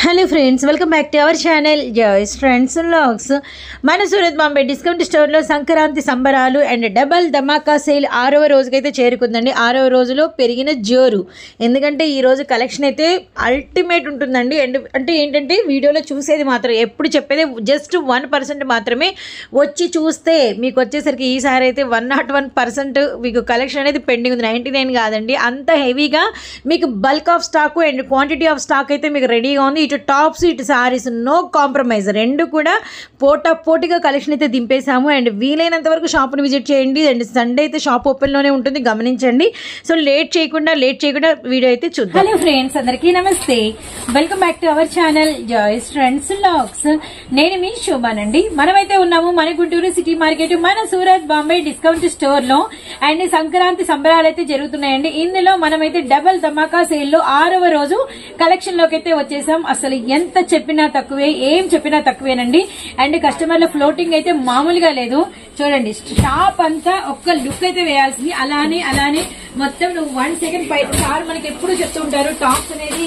Hello friends, welcome back to our channel Joy's friends vlogs. మన Surat Bombay discount స్టోర్లో సంక్రాంతి సంబరాలు and double Dhamaka sale 6వ రోజుకైతే చేరుకుందండి. 6వ రోజులో పెరిగిన జోరు, ఎందుకంటే ఈరోజు కలెక్షన్ అయితే అల్టిమేట్ ఉంటుందండి. అంటే ఏంటంటే వీడియోలో చూసేది మాత్రం, ఎప్పుడు చెప్పేది జస్ట్ 1% మాత్రమే. వచ్చి చూస్తే మీకు వచ్చేసరికి ఈసారి అయితే 101% మీకు కలెక్షన్ అనేది పెండింగ్ ఉంది. 99 కాదండి, అంత హెవీగా మీకు bulk of stock and quantity of stock అయితే మీకు రెడీగా ఉంది. ఇటు టాప్స్ ఇటు సారీస్ నో కాంప్రమైజ్, రెండు కూడా పోటీగా కలెక్షన్ అయితే దింపేశాము. అండ్ వీలైనంత వరకు షాప్ని విజిట్ చేయండి. అండ్ సండే అయితే షాప్ ఓపెన్లోనే ఉంటుంది, గమనించండి. సో లేట్ చేయకుండా వీడియో అయితే చూద్దాం. హలో ఫ్రెండ్స్, అందరికీ నమస్తే, welcome back to our channel Joy's friends vlogs. నేను మీ శోభానండి. మనమైతే ఉన్నాము మన గుంటూరు సిటీ మార్కెట్, మన సూరత్ బాంబే డిస్కౌంట్ స్టోర్ లో. అండ్ సంక్రాంతి సంబరాలు అయితే జరుగుతున్నాయండి. ఇందులో మనమైతే డబల్ ధమాకా సేల్ లో 6వ రోజు కలెక్షన్ లోకి అయితే వచ్చేసాం. అసలు ఎంత చెప్పినా తక్కువే, ఏం చెప్పినా తక్కువేనండి. అండ్ కస్టమర్ల ఫ్లోటింగ్ అయితే మామూలుగా లేదు. చూడండి, షాప్ అంతా ఒక్క లుక్ అయితే వేయాల్సింది. అలానే మొత్తం నువ్వు 1 సెకండ్ పై సార్ మనకి ఎప్పుడు చెప్తూ ఉంటారు, టాప్స్ అనేది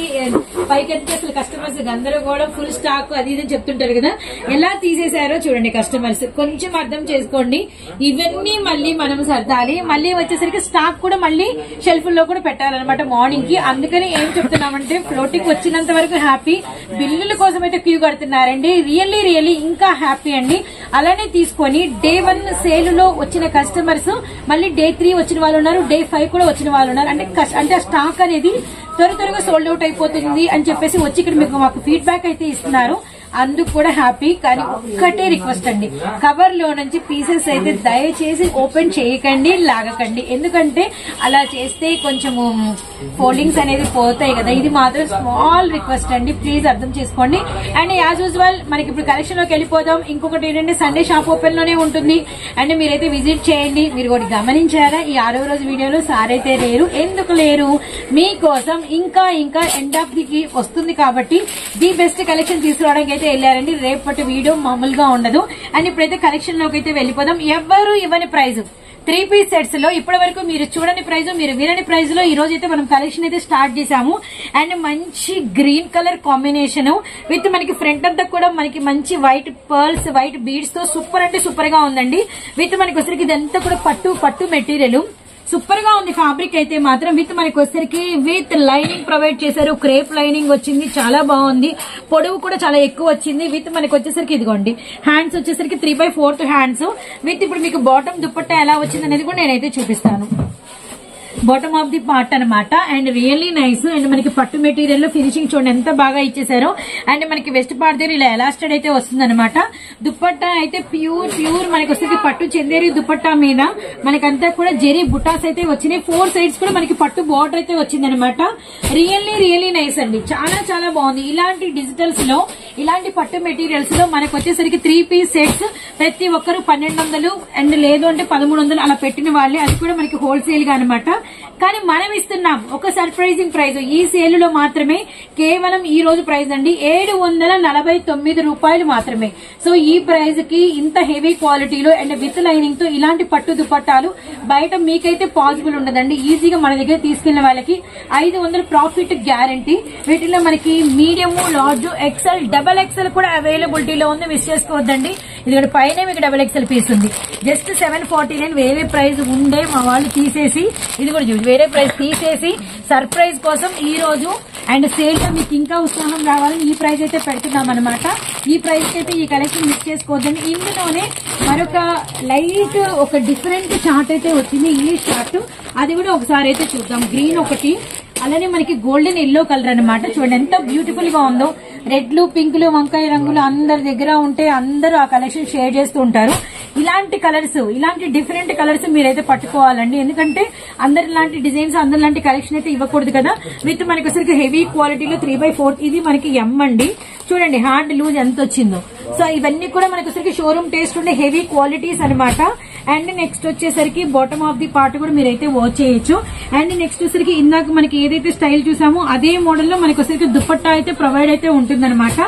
పైకెత్తే అసలు కస్టమర్స్ గందరగోళం, ఫుల్ స్టాక్ అది ఇది చెప్తుంటారు కదా. ఎలా తీసేశారో చూడండి కస్టమర్స్, కొంచెం అర్థం చేసుకోండి. ఇవన్నీ మళ్ళీ మనం సర్దాలి. మళ్ళీ వచ్చేసరికి స్టాక్ కూడా మళ్ళీ షెల్ఫ్ లో కూడా పెట్టాలన్నమాట మార్నింగ్ కి. అందుకని ఏం చెప్తున్నామంటే, ఫ్లోటింగ్ వచ్చినంత వరకు హ్యాపీ, బిల్లుల కోసం అయితే క్యూ కడుతున్నారండి. రియల్లీ ఇంకా హ్యాపీ అండి. అలానే తీసుకొని డే 1 సేల్ లో వచ్చిన కస్టమర్స్ మళ్ళీ డే 3 వచ్చిన వాళ్ళు ఉన్నారు, డే 5 కూడా వచ్చిన వాళ్ళు ఉన్నారు. అంటే స్టాక్ అనేది త్వరగా సోల్డ్ అవుట్ అయిపోతుంది అని చెప్పేసి వచ్చి ఇక్కడ మీకు మాకు ఫీడ్బ్యాక్ అయితే ఇస్తున్నారు. అందుకు కూడా హ్యాపీ. కానీ ఒక్కటే రిక్వెస్ట్ అండి, కవర్ లో నుంచి పీసెస్ అయితే దయచేసి ఓపెన్ చేయకండి, లాగకండి. ఎందుకంటే అలా చేస్తే కొంచెము ఫోల్డింగ్స్ అనేది పోతాయి కదా. ఇది మాత్రం స్మాల్ రిక్వెస్ట్ అండి, ప్లీజ్ అర్థం చేసుకోండి. అండ్ యాజ్ యూజువల్ మనకి ఇప్పుడు కలెక్షన్ లోకి వెళ్ళిపోదాం. ఇంకొకటి ఏంటంటే, సండే షాప్ ఓపెన్ లోనే ఉంటుంది. అండ్ మీరైతే విజిట్ చేయండి. మీరు కూడా గమనించారా, ఈ 6వ రోజు వీడియోలో సార్ అయితే లేరు. ఎందుకు లేరు? మీకోసం ఇంకా ఎండ్ ఆఫ్ ది వస్తుంది కాబట్టి ది బెస్ట్ కలెక్షన్ తీసుకురావడానికి వెళ్ళారండి. రేపటి వీడియో మామూలుగా ఉండదు. అండ్ ఇప్పుడైతే కలెక్షన్ లోకి అయితే వెళ్ళిపోదాం. ఎవరు ఇవ్వని ప్రైజ్ 3 పీస్ సెట్స్ లో ఇప్పటి వరకు మీరు చూడని ప్రైజ్, మీరు వినని ప్రైజ్ లో ఈ రోజు అయితే మనం కలెక్షన్ అయితే స్టార్ట్ చేసాము. అండ్ మంచి గ్రీన్ కలర్ కాంబినేషన్ విత్ మనకి ఫ్రంట్ అంతా కూడా మనకి మంచి వైట్ పర్ల్స్, వైట్ బీడ్స్ తో సూపర్ అంటే సూపర్ గా ఉందండి. విత్ మనకి వచ్చరికి ఇదంతా కూడా పట్టు మెటీరియల్ సూపర్ గా ఉంది. ఫ్యాబ్రిక్ అయితే మాత్రం విత్ మనకి వచ్చరికి విత్ లైనింగ్ ప్రొవైడ్ చేశారు. క్రేప్ లైనింగ్ వచ్చింది, చాలా బాగుంది. పొడవు కూడా చాలా ఎక్కువ వచ్చింది. విత్ మనకి వచ్చేసరికి ఇదిగోండి, హ్యాండ్స్ వచ్చేసరికి 3/4 హ్యాండ్స్ విత్ ఇప్పుడు మీకు బాటమ్ దుపట్టా ఎలా వచ్చింది అనేది కూడా నేనైతే చూపిస్తాను. బాటమ్ ఆఫ్ ది పార్ట్ అనమాట. And really nice. అండ్ మనకి పట్టు మెటీరియల్ లో ఫినిషింగ్ చూడండి ఎంత బాగా ఇచ్చేసారో. అండ్ మనకి వెస్ట్ పార్ట్ దగ్గర ఇలా ఎలాస్టెడ్ అయితే వస్తుంది అనమాట. దుపట్టా అయితే ప్యూర్ మనకి వస్తుంది పట్టు చందేరి దుపట్టా మీద మనకంతా కూడా జెరీ బుటాస్ అయితే వచ్చినాయి. 4 సైడ్స్ కూడా మనకి పట్టు బార్డర్ అయితే వచ్చింది అనమాట. రియల్లీ నైస్ అండి, చాలా బాగుంది. ఇలాంటి డిజిటల్స్ లో, ఇలాంటి పట్టు మెటీరియల్స్ లో మనకు వచ్చేసరికి 3 పీస్ సెట్స్ ప్రతి ఒక్కరు 1200 అండ్ లేదు అంటే 1300 అలా పెట్టిన వాళ్ళే. అది కూడా మనకి హోల్సేల్ గా అనమాట. కానీ మనం ఇస్తున్నాం ఒక సర్ప్రైజింగ్ ప్రైజ్ ఈ సేల్ లో మాత్రమే. కేవలం ఈ రోజు ప్రైజ్ అండి 749 రూపాయలు మాత్రమే. సో ఈ ప్రైజ్ కి ఇంత హెవీ క్వాలిటీలో అండ్ విత్ లైనింగ్ తో ఇలాంటి పట్టు దుపట్టాలు బయట మీకైతే పాసిబుల్ ఉండదండి. ఈజీగా మన దగ్గర తీసుకెళ్లిన వాళ్ళకి 500 ప్రాఫిట్ గ్యారంటీ. వీటిలో మనకి medium, large, XL, double XL కూడా అవైలబిలిటీలో ఉంది. మిస్ చేసుకోవద్దండి. ఇది పైన మీకు డబల్ ఎక్సెల్ పీస్ ఉంది. జస్ట్ 749 వేరే ప్రైజ్ ఉండే మా వాళ్ళు తీసేసి, ఇది కూడా వేరే ప్రైస్ తీసేసి సర్ప్రైజ్ కోసం ఈ రోజు అండ్ సేల్ లో మీకు ఇంకా ఉత్సాహం రావాలని ఈ ప్రైజ్ అయితే పెడుతున్నాం అనమాట. ఈ ప్రైజ్ అయితే ఈ కలెక్షన్ మిస్ చేసుకోవద్దండి. ఇందులోనే మరొక లైట్ ఒక డిఫరెంట్ చార్ట్ అయితే వచ్చింది, ఈ చార్ట్. అది కూడా ఒకసారి అయితే చూద్దాం. గ్రీన్ ఒకటి, అలానే మనకి గోల్డెన్ ఎల్లో కలర్ అనమాట. చూడండి ఎంత బ్యూటిఫుల్ గా ఉందో. రెడ్లు, పింకులు, వంకాయ రంగులు అందరి దగ్గర ఉంటే అందరూ ఆ కలెక్షన్ షేర్ చేస్తూ ఉంటారు. ఇలాంటి కలర్స్, ఇలాంటి డిఫరెంట్ కలర్స్ మీరైతే పట్టుకోవాలండి. ఎందుకంటే అందరు ఇలాంటి డిజైన్స్, అందరు లాంటి కలెక్షన్ అయితే ఇవ్వకూడదు కదా. విత్ మనకి వచ్చరికి హెవీ క్వాలిటీలో 3/4 ఇది మనకి ఎం అండి. చూడండి హ్యాండ్ లూజ్ ఎంత వచ్చిందో. సో ఇవన్నీ కూడా మనకి వచ్చరికి షోరూమ్ టేస్ట్ ఉండే హెవీ క్వాలిటీస్ అనమాట. అండ్ నెక్స్ట్ వచ్చేసరికి బాటమ్ ఆఫ్ ది పార్ట్ కూడా మీరైతే వాచ్ చేయొచ్చు. అండ్ నెక్స్ట్ వచ్చేసరికి ఇందాక మనకి ఏదైతే స్టైల్ చూసామో అదే మోడల్ లో మనకి వచ్చేసరికి దుపట్టా అయితే ప్రొవైడ్ అయితే ఉంటుందన్నమాట.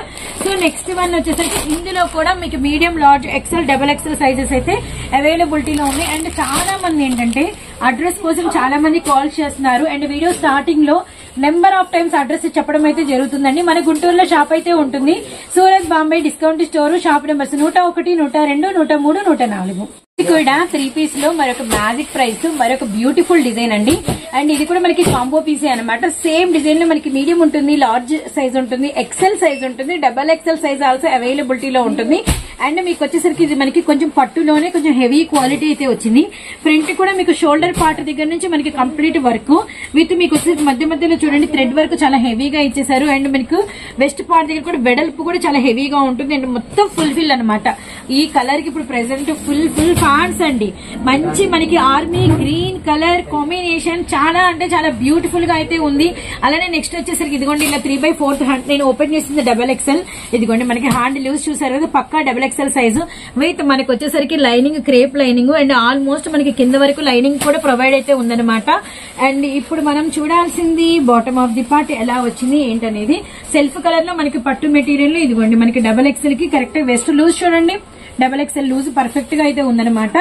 సో నెక్స్ట్ వన్ వచ్చేసరికి ఇందులో కూడా మీకు medium, large, XL, double XL sizes అయితే అవైలబిలిటీలో ఉన్నాయి. అండ్ చాలా మంది ఏంటంటే అడ్రస్ కోసం చాలా మంది కాల్ చేస్తున్నారు. అండ్ వీడియో స్టార్టింగ్ లో నెంబర్ ఆఫ్ టైమ్స్ అడ్రస్ చెప్పడం అయితే జరుగుతుందండి. మన గుంటూరులో షాప్ అయితే ఉంటుంది. Surat Bombay discount store, shop numbers 101, 102, 103, 104. ఇది కూడా 3 పీస్ లో మరొక మ్యాజిక్ ప్రైస్, మరొక బ్యూటిఫుల్ డిజైన్ అండి. అండ్ ఇది కూడా మనకి కాంబో పీసే అనమాట. సేమ్ డిజైన్ లో మనకి మీడియం ఉంటుంది, లార్జ్ సైజ్ ఉంటుంది, ఎక్సెల్ సైజ్ ఉంటుంది, డబల్ ఎక్సెల్ సైజ్ ఆల్సో అవైలబిలిటీలో ఉంటుంది. అండ్ మీకు వచ్చేసరికి ఇది మనకి కొంచెం పట్టులోనే కొంచెం హెవీ క్వాలిటీ అయితే వచ్చింది. ఫ్రంట్ కూడా మీకు షోల్డర్ పార్ట్ దగ్గర నుంచి మనకి కంప్లీట్ వర్క్ విత్ మీకు వచ్చేసరికి మధ్య మధ్యలో చూడండి థ్రెడ్ వర్క్ చాలా హెవీగా ఇచ్చేసారు. అండ్ మనకు వెస్ట్ పార్ట్ దగ్గర కూడా వెడల్పు కూడా చాలా హెవీగా ఉంటుంది. అండ్ మొత్తం ఫుల్ఫిల్ అనమాట. ఈ కలర్ కి ఇప్పుడు ప్రెసెంట్ ఫుల్ ఫ్యాన్స్ అండి. మంచి మనకి ఆర్మీ గ్రీన్ కలర్ కాంబినేషన్ చాలా అంటే చాలా బ్యూటిఫుల్ గా అయితే ఉంది. అలానే నెక్స్ట్ వచ్చేసరికి ఇదిగోండి ఇలా 3/4 హ్యాండ్ నేను ఓపెన్ చేసింది డబల్ ఎక్సెల్. ఇదిగోండి మనకి హ్యాండ్ లూజ్ చూసారు కదా, పక్కా డబల్ ఎక్సెల్ సైజు విత్ మనకి వచ్చేసరికి lining crepe lining and almost మనకి కింద వరకు లైనింగ్ కూడా ప్రొవైడ్ అయితే ఉందన్నమాట. అండ్ ఇప్పుడు మనం చూడాల్సింది బాటమ్ ఆఫ్ ది పార్ట్ ఎలా వచ్చింది ఏంటనేది. సెల్ఫ్ కలర్ లో మనకి పట్టు మెటీరియల్ ఇదిగోండి మనకి డబల్ ఎక్సెల్ కి కరెక్ట్ వెస్ట్ లూజ్ చూడండి, డబల్ ఎక్సెల్ లూజ్ పర్ఫెక్ట్ గా అయితే ఉందన్నమాట.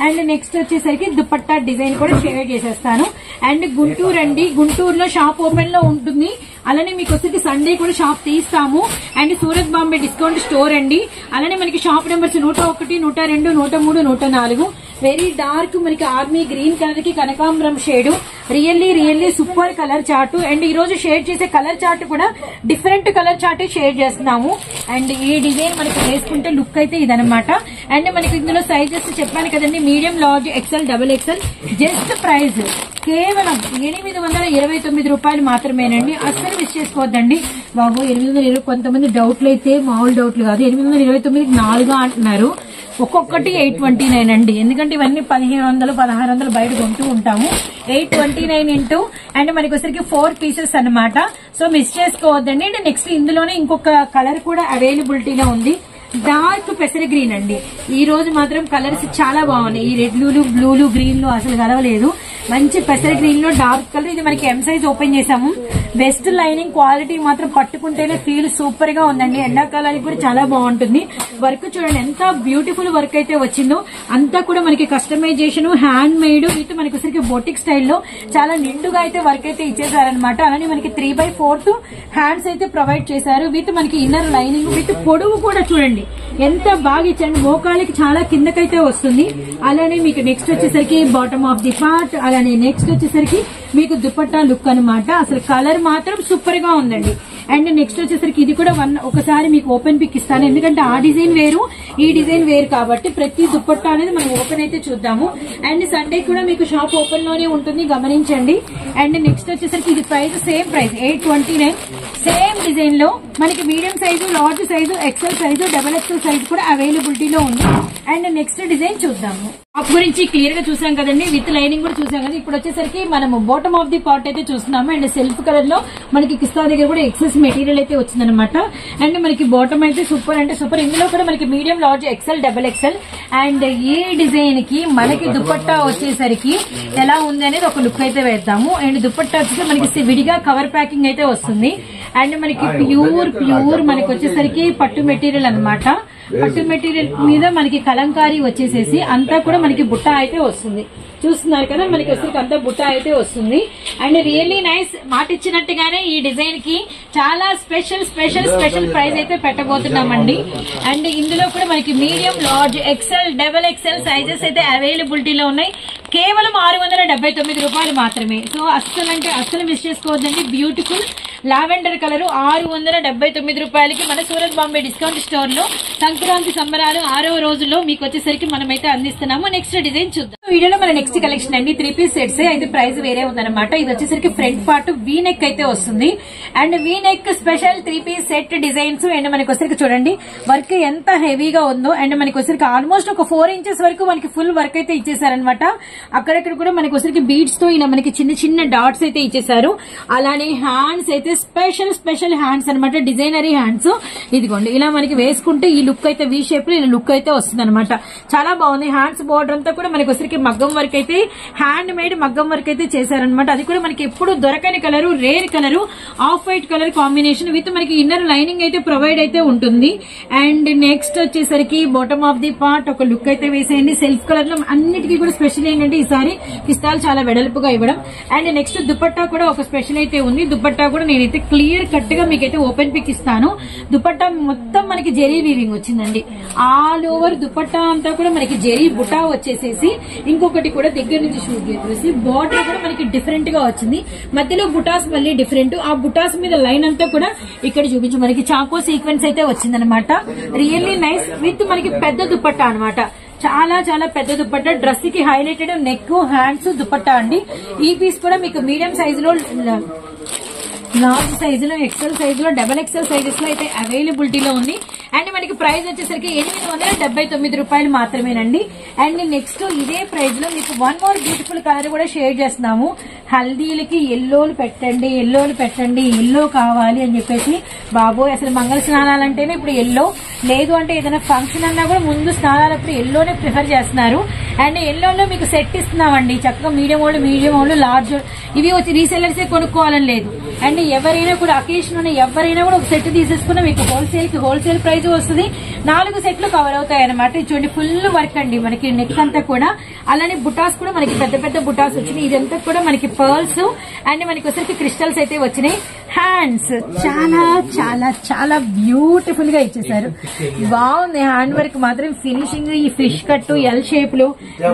అండ్ నెక్స్ట్ వచ్చేసరికి దుపట్టా డిజైన్ కూడా షేర్ చేసేస్తాను. అండ్ గుంటూరు అండి, గుంటూరులో షాప్ ఓపెన్ లో ఉంటుంది. అలానే మీకు వచ్చేసి సండే కూడా షాప్ తీస్తాము. And Surat Bombay discount store అండి. అలానే మనకి షాప్ నెంబర్స్ 101, 102, 103, 104. వెరీ డార్క్ మనకి ఆర్మీ గ్రీన్ కలర్ కి కనకాంబరం shade, really super colour chart. And ఈ రోజు షేర్ చేసే కలర్ చార్ట్ కూడా డిఫరెంట్ కలర్ చార్ట్ షేర్ చేస్తున్నాము. అండ్ ఈ డిజైన్ మనకి వేసుకుంటే లుక్ అయితే ఇదనమాట. అండ్ మనకి ఇందులో సైజెస్ చెప్పాను కదండి, medium, large, XL, double XL. Just price కేవలం 829 రూపాయలు మాత్రమేనండి. అస్సలు మిస్ చేసుకోవద్దండి బాబు. 820 కొంతమంది డౌట్లు అయితే మామూలు డౌట్లు కాదు. 829 4 అంటున్నారు. ఒక్కొక్కటి 829 అండి. ఎందుకంటే ఇవన్నీ 1500, 1600 బయట కొంటూ ఉంటాము. 829 ఇంటూ అండ్ మనకి వచ్చరికి 4 పీసెస్ అనమాట. సో మిస్ చేసుకోవద్దండి. అండ్ నెక్స్ట్ ఇందులోనే ఇంకొక కలర్ కూడా అవైలబిలిటీలో ఉంది. డార్క్ పెసర గ్రీన్ అండి. ఈ రోజు మాత్రం కలర్స్ చాలా బాగున్నాయి. ఈ రెడ్లు, బ్లూలు, గ్రీన్లు అసలు కలవలేదు. మంచి పెసర గ్రీన్ లో డార్క్ కలర్. ఇది మనకి ఎం సైజ్ ఓపెన్ చేసాము. బెస్ట్ లైనింగ్ క్వాలిటీ మాత్రం పట్టుకుంటేనే ఫీల్ సూపర్ గా ఉందండి. ఎండాకాలానికి కూడా చాలా బాగుంటుంది. వర్క్ చూడండి ఎంత బ్యూటిఫుల్ వర్క్ అయితే వచ్చిందో. అంతా కూడా మనకి కస్టమైజేషన్, హ్యాండ్ మేడ్ విత్ మనకి వచ్చరికి బొటిక్ స్టైల్లో చాలా నిండుగా అయితే వర్క్ అయితే ఇచ్చేసారనమాట. అలానే మనకి 3/4 హ్యాండ్స్ అయితే ప్రొవైడ్ చేశారు విత్ మనకి ఇన్నర్ లైనింగ్ విత్ పొడవు కూడా చూడండి ఎంత బాగా ఇచ్చారు. మోకాళ్ళకి చాలా కిందకైతే వస్తుంది. అలానే మీకు నెక్స్ట్ వచ్చేసరికి బాటమ్ ఆఫ్ ది పార్ట్, అలానే నెక్స్ట్ వచ్చేసరికి మీకు దుపట్టా లుక్ అనమాట. అసలు కలర్ మాత్రం సూపర్ గా ఉందండి. అండ్ నెక్స్ట్ వచ్చేసరికి ఇది కూడా ఒకసారి మీకు ఓపెన్ పిక్ ఇస్తాను. ఎందుకంటే ఆ డిజైన్ వేరు, ఈ డిజైన్ వేరు కాబట్టి ప్రతి దుపట్టా అనేది మనం ఓపెన్ అయితే చూద్దాము. అండ్ సండే కూడా మీకు షాప్ ఓపెన్ లోనే ఉంటుంది, గమనించండి. అండ్ నెక్స్ట్ వచ్చేసరికి ఇది price same price 829. Same design లో మనకి medium size, large size, XL size, double XL size కూడా అవైలబిలిటీలో ఉంది. అండ్ నెక్స్ట్ డిజైన్ చూద్దాము. టాప్ గురించి క్లియర్ గా చూసాం కదండి, విత్ లైనింగ్ కూడా చూసాం కదా. ఇప్పుడు వచ్చేసరికి మనము బాటమ్ ఆఫ్ ది పార్ట్ అయితే చూస్తున్నాము. అండ్ సెల్ఫ్ కలర్ లో మనకి కిస్తా దగ్గర కూడా ఎక్సెస్ మెటీరియల్ అయితే వచ్చిందనమాట. అండ్ మనకి బాటమ్ అయితే సూపర్ అంటే సూపర్. ఇందులో కూడా మనకి medium, large, XL, double XL. And ఈ డిజైన్ కి మనకి దుపట్టా వచ్చేసరికి ఎలా ఉంది అనేది ఒక లుక్ అయితే వేద్దాము. అండ్ దుపట్టా వచ్చేసి మనకి విడిగా కవర్ ప్యాకింగ్ అయితే వస్తుంది. అండ్ మనకి ప్యూర్ మనకి వచ్చేసరికి పట్టు మెటీరియల్ అనమాట. పట్టు మెటీరియల్ మీద మనకి కలంకారీ వచ్చేసేసి అంతా కూడా మనకి బుట్ట అయితే వస్తుంది. చూస్తున్నారు కదా, మనకి వచ్చేసరికి అంతా బుట్ట అయితే వస్తుంది. And really nice. మాట ఇచ్చినట్టుగానే ఈ డిజైన్ కి చాలా స్పెషల్ ప్రైస్ అయితే పెట్టబోతున్నామండి. అండ్ ఇందులో కూడా మనకి medium, large, XL, double XL sizes అయితే అవైలబిలిటీలో ఉన్నాయి. కేవలం 679 రూపాయలు మాత్రమే. సో అస్సలు మిస్ చేసుకోవద్దండి. బ్యూటిఫుల్ లావెండర్ కలర్ 679 రూపాయలకి మన సూరత్ బాంబే డిస్కౌంట్ స్టోర్ లో సంక్రాంతి సంబరాలు 6వ రోజుల్లో మీకు వచ్చేసరికి మనమైతే అందిస్తున్నాము. నెక్స్ట్ డిజైన్ చూద్దాం. వీడియోలో మన నెక్స్ట్ కలెక్షన్ అండి 3 పీస్ సెట్స్. అయితే ప్రైస్ వేరే ఉందన్నమాట. ఇది వచ్చేసరికి ఫ్రంట్ పార్ట్ వీ నెక్ అయితే వస్తుంది. And V neck special 3 piece set designs. And మనకి వచ్చేసరికి చూడండి వర్క్ ఎంత హెవీగా ఉందో. అండ్ మనకి వచ్చేసరికి ఆల్మోస్ట్ ఒక 4 ఇంచెస్ వరకు మనకి ఫుల్ వర్క్ అయితే ఇచ్చేసారనమాట. అక్కడక్కడ కూడా మనకి వచ్చేసరికి బీడ్స్ తో ఇలా మనకి చిన్న డాట్స్ అయితే ఇచ్చేసారు. అలానే హ్యాండ్స్ అయితే స్పెషల్ హ్యాండ్స్ అనమాట, డిజైనరీ హ్యాండ్స్. ఇదిగోండి ఇలా మనకి వేసుకుంటే ఈ లుక్ అయితే వీ షేప్ లో ఇలా లుక్ అయితే వస్తుంది అనమాట. చాలా బాగుంది. హ్యాండ్స్ బోర్డర్ అంతా కూడా మనకి వచ్చేసరికి మనకి మగ్గం వర్క్ అయితే హ్యాండ్ మేడ్ మగ్గం వర్క్ అయితే చేశారనమాట. అది కూడా మనకి ఎప్పుడు దొరకని colour, rare colour, off white colour combination with మనకి ఇన్నర్ లైనింగ్ అయితే ప్రొవైడ్ అయితే ఉంటుంది. అండ్ నెక్స్ట్ వచ్చేసరికి బాటమ్ ఆఫ్ ది పార్ట్ ఒక లుక్ అయితే వేసేయండి. సెల్ఫ్ కలర్ లో అన్నిటికీ కూడా స్పెషల్ ఏంటంటే ఈసారి పిస్తాలు చాలా వెడల్పుగా ఇవ్వడం. అండ్ నెక్స్ట్ దుపట్టా కూడా ఒక స్పెషల్ అయితే ఉంది. దుపట్టా కూడా నేనైతే క్లియర్ కట్ గా మీకైతే ఓపెన్ పిక్ ఇస్తాను. దుపట్టా మొత్తం మనకి జెరీ వీవింగ్ వచ్చిందండి. ఆల్ ఓవర్ దుపట్టా అంతా కూడా మనకి జెరీ బుటా వచ్చేసేసి ఇంకొకటి కూడా దగ్గర నుంచి షూట్ చేసి బార్డర్ కూడా మనకి డిఫరెంట్ గా వచ్చింది. మధ్యలో బుటాస్ మళ్ళీ డిఫరెంట్. ఆ బుటాస్ మీద లైన్ అంతా కూడా ఇక్కడ చూపించి మనకి చాకో సీక్వెన్స్ అయితే వచ్చిందనమాట. రియల్లీ నైస్ విత్ మనకి పెద్ద దుపట్టా అనమాట. చాలా చాలా పెద్ద దుపట్టా. డ్రెస్ కి హైలైటెడ్ నెక్, హ్యాండ్స్, దుపట్టా అండి. ఈ పీస్ కూడా మీకు మీడియం సైజులో, లార్జ్ సైజులో, ఎక్సెల్ సైజులో, డబల్ ఎక్సెల్ సైజెస్ లో అయితే అవైలబిలిటీలో ఉంది. అండ్ మనకి ప్రైస్ వచ్చేసరికి 879 రూపాయలు మాత్రమేనండి. అండ్ నెక్స్ట్ ఇదే ప్రైస్ లో మీకు వన్ మోర్ బ్యూటిఫుల్ కలర్ కూడా షేర్ చేస్తున్నాము. హల్దీలకి ఎల్లోలు పెట్టండి, ఎల్లో కావాలి అని చెప్పేసి బాబోయ్ అసలు మంగళ స్నానాలంటేనే ఇప్పుడు ఎల్లో, లేదు అంటే ఏదైనా ఫంక్షన్ అన్నా కూడా ముందు స్నానాలప్పుడు ఎల్లోనే ప్రిఫర్ చేస్తున్నారు. అండ్ ఎల్లోలో మీకు సెట్ ఇస్తున్నామండి. చక్కగా మీడియం వాళ్ళు, లార్జ్ ఇవి వచ్చి రీసెల్లర్స్ కొనుక్కోవాలని లేదు. అండ్ ఎవరైనా కూడా అకేషన్ ఎవరైనా కూడా ఒక సెట్ తీసేసుకున్నా మీకు హోల్సేల్ ప్రైస్ వస్తుంది. 4 సెట్లు కవర్ అవుతాయి అనమాట. చూడండి ఫుల్ వర్క్ అండి మనకి నెక్ అంతా కూడా. అలానే బుటాస్ కూడా మనకి పెద్ద పెద్ద బుటాస్ వచ్చినాయి. ఇదంతా కూడా మనకి పర్ల్స్ అండ్ మనకి వచ్చరికి క్రిస్టల్స్ అయితే వచ్చినాయి. హ్యాండ్స్ చాలా చాలా చాలా బ్యూటిఫుల్ గా ఇచ్చేసారు. బాగుంది హ్యాండ్ వర్క్ మాత్రం. ఫినిషింగ్ ఈ ఫిష్ కట్ ఎల్ షేప్ లో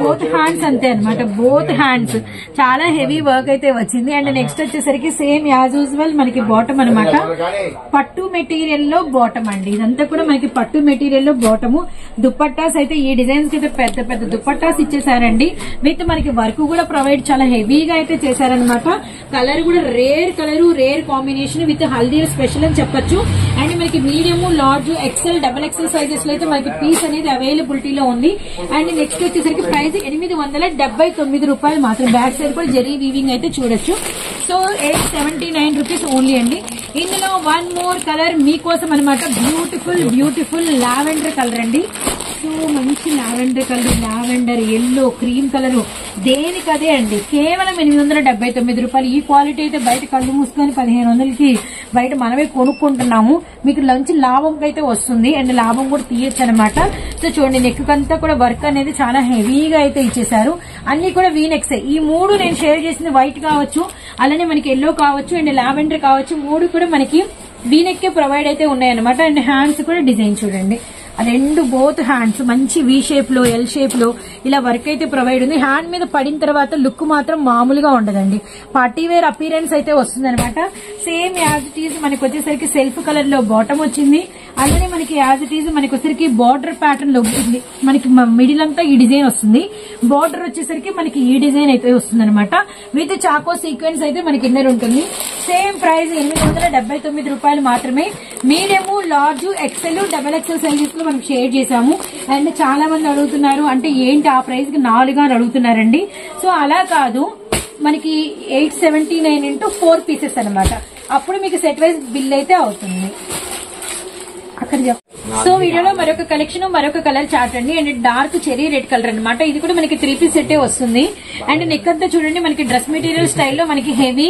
బోత్ హ్యాండ్స్ అంతే అనమాట. బోత్ హ్యాండ్స్ చాలా హెవీ వర్క్ అయితే వచ్చింది. అండ్ నెక్స్ట్ వచ్చేసరికి సేమ్ యాజ్ యూజువల్ మనకి బాటమ్ అనమాట. పట్టు మెటీరియల్ లో బాటమ్ అండి. ఇదంతా కూడా మనకి పట్టు మెటీరియల్ లో బాటము. దుపట్టాస్ అయితే ఈ డిజైన్స్ అయితే పెద్ద పెద్ద దుపట్టాస్ ఇచ్చేసారండి. విత్ మనకి వర్క్ కూడా ప్రొవైడ్ చాలా హెవీగా అయితే చేశారనమాట. కలర్ కూడా rare colour, rare combination with haldi special అని చెప్పొచ్చు. అండ్ మనకి medium, large, XL, double XL sizes లో అయితే మనకి పీస్ అనేది అవైలబిలిటీలో ఉంది. అండ్ నెక్స్ట్ వచ్చేసరికి ప్రైస్ 879 రూపాయలు మాత్రం. బ్యాక్ సైడ్ కూడా జరీ వీవింగ్ అయితే చూడొచ్చు. సో 879 రూపీస్ ఓన్లీ అండి. ఇందులో వన్ మోర్ కలర్ మీకోసం అనమాట. బ్యూటిఫుల్ లావెండర్ కలర్ అండి. సో మంచి lavender colour, lavender yellow, cream colour, దేనికదే అండి. కేవలం 879 రూపాయలు. ఈ క్వాలిటీ అయితే బయట కళ్ళు మూసుకొని 1500కి బయట మనమే కొనుక్కుంటున్నాము. మీకు మంచి లాభం అయితే వస్తుంది. అండ్ లాభం కూడా తీయొచ్చు అనమాట. సో చూడండి నెక్ అంతా కూడా వర్క్ అనేది చాలా హెవీగా అయితే ఇచ్చేసారు. అన్ని కూడా వీనెక్స్. ఈ 3 నేను షేర్ చేసిన వైట్ కావచ్చు, అలానే మనకి ఎల్లో కావచ్చు, అండ్ లావెండర్ కావచ్చు, 3 కూడా మనకి వీనెక్ ప్రొవైడ్ అయితే ఉన్నాయన్నమాట. అండ్ హ్యాండ్స్ కూడా డిజైన్ చూడండి. రెండు బోత్ హ్యాండ్స్ మంచి వి షేప్ లో, ఎల్ షేప్ లో ఇలా వర్క్ అయితే ప్రొవైడ్ ఉంది. హ్యాండ్ మీద పడిన తర్వాత లుక్ మాత్రం మామూలుగా ఉండదండి. పార్టీ వేర్ అపీరెన్స్ అయితే వస్తుంది అనమాట. సేమ్ యాజ్ ఇట్ ఈజ్ మనకి వచ్చేసరికి సెల్ఫ్ కలర్ లో బాటమ్ వచ్చింది. అలానే మనకి యాజ్ ఇట్ ఈజ్ మనకి వచ్చేసరికి బార్డర్ ప్యాటర్న్ లో ఉంటుంది. మనకి మిడిల్ అంతా ఈ డిజైన్ వస్తుంది. బార్డర్ వచ్చేసరికి మనకి ఈ డిజైన్ అయితే వస్తుంది అనమాట. విత్ చాకో సీక్వెన్స్ అయితే మనకి ఇన్నర్ ఉంటుంది. సేమ్ ప్రైస్ 879 రూపాయలు మాత్రమే. Medium, large, XL, double XL sizes లో మనం షేర్ చేసాము. అండ్ చాలా మంది అడుగుతున్నారు అంటే ఏంటి ఆ ప్రైస్ కి 4 అని అడుగుతున్నారండి. సో అలా కాదు, మనకి 879 ఇంటూ 4 పీసెస్ అనమాట. అప్పుడు మీకు సెట్ వైజ్ బిల్ అయితే అవుతుంది. అక్కడ సో వీడియోలో మరొక కలెక్షన్, మరొక కలర్ చార్ట్ అండి. And dark cherry red colour అనమాట. ఇది కూడా మనకి 3 పీస్ సెట్ వస్తుంది. అండ్ నెక్ అంతా చూడండి మనకి డ్రెస్ మెటీరియల్ స్టైల్లో మనకి హెవీ.